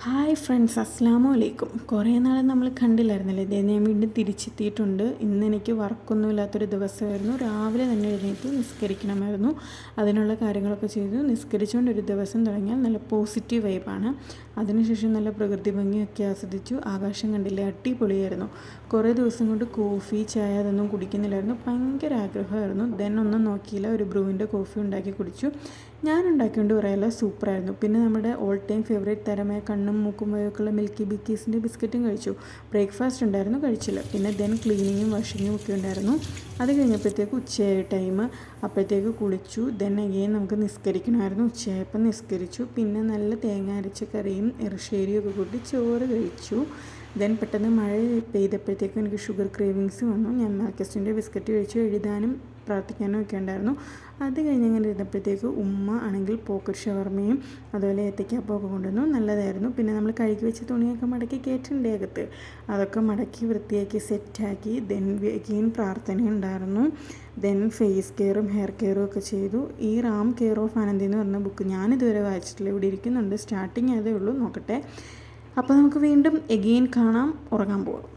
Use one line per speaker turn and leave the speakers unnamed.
Hi friends, അസ്സലാമു അലൈക്കും. കുറേ നാൾ നമ്മൾ കണ്ടില്ലായിരുന്നല്ലേ. ഇതേ ഞാൻ വീണ്ടും തിരിച്ചെത്തിയിട്ടുണ്ട്. ഇന്ന് എനിക്ക് വർക്കൊന്നുമില്ലാത്തൊരു ദിവസമായിരുന്നു. രാവിലെ തന്നെ എഴുന്നേറ്റ് നിസ്കരിക്കണമായിരുന്നു. അതിനുള്ള കാര്യങ്ങളൊക്കെ ചെയ്തു. നിസ്കരിച്ചുകൊണ്ട് ഒരു ദിവസം തുടങ്ങിയാൽ നല്ല പോസിറ്റീവ് വൈബാണ്. അതിനുശേഷം നല്ല പ്രകൃതി ഭംഗിയൊക്കെ ആസ്വദിച്ചു. ആകാശം കണ്ടില്ലേ, അടിപൊളിയായിരുന്നു. കുറേ ദിവസം കൊണ്ട് കോഫി ചായ അതൊന്നും കുടിക്കുന്നില്ലായിരുന്നു. ഭയങ്കര ആഗ്രഹമായിരുന്നു. ഒന്നും നോക്കിയില്ല, ഒരു ബ്രൂവിൻ്റെ കോഫി ഉണ്ടാക്കി കുടിച്ചു. ഞാൻ ഉണ്ടാക്കിക്കൊണ്ട് പറയാമല്ലോ, സൂപ്പറായിരുന്നു. പിന്നെ നമ്മുടെ ഓൾ ടൈം ഫേവറേറ്റ് തരമായ കണ്ണും മൂക്കും വയൊക്കെയുള്ള മിൽക്കി ബിക്കീസിൻ്റെ ബിസ്ക്കറ്റും കഴിച്ചു. ബ്രേക്ക്ഫാസ്റ്റ് ഉണ്ടായിരുന്നു, കഴിച്ചില്ല. പിന്നെ ക്ലീനിങ്ങും വാഷിങ്ങും ഒക്കെ ഉണ്ടായിരുന്നു. അത് കഴിഞ്ഞപ്പോഴത്തേക്ക് ഉച്ചയായ ടൈം. അപ്പോഴത്തേക്ക് കുളിച്ചു. അഗെയിൻ നമുക്ക് നിസ്കരിക്കണമായിരുന്നു. ഉച്ചയായപ്പോൾ നിസ്കരിച്ചു. പിന്നെ നല്ല തേങ്ങ അരച്ച കറിയും ഇറശ്ശേരിയും ഒക്കെ കൂട്ടി ചോറ് കഴിച്ചു. പെട്ടെന്ന് മഴ പെയ്തപ്പോഴത്തേക്കും എനിക്ക് ഷുഗർ ക്രേവിങ്സ് വന്നു. ഞാൻ മാൽക്കസ്റ്റിൻ്റെ ബിസ്ക്കറ്റ് കഴിച്ചു. എഴുതാനും പ്രാർത്ഥിക്കാനും ഒക്കെ ഉണ്ടായിരുന്നു. അത് കഴിഞ്ഞ് അങ്ങനെ ഇരുന്നപ്പോഴത്തേക്ക് ഉമ്മ ആണെങ്കിൽ പോക്കറ്റ് ഷവർമയും അതുപോലെ ഏത്തയ്ക്കാപ്പമൊക്കെ കൊണ്ടുവന്നു. നല്ലതായിരുന്നു. പിന്നെ നമ്മൾ കഴുകി വെച്ച തുണിയൊക്കെ മടക്കി കയറ്റണ്ടേ അകത്ത്. അതൊക്കെ മടക്കി വൃത്തിയാക്കി സെറ്റാക്കി. അഗെയിൻ പ്രാർത്ഥന ഉണ്ടായിരുന്നു. ഫേസ് കെയറും ഹെയർ കെയറും ഒക്കെ ചെയ്തു. ഈ റാം കെയർ ഓഫ് ആനന്ദി എന്ന് പറഞ്ഞ ബുക്ക് ഞാനിതുവരെ വായിച്ചിട്ടില്ല. ഇവിടെ ഇരിക്കുന്നുണ്ട്. സ്റ്റാർട്ടിങ് ആയതേ ഉള്ളൂ, നോക്കട്ടെ. അപ്പോൾ നമുക്ക് വീണ്ടും അഗെയിൻ കാണാം. ഉറങ്ങാൻ പോകാം.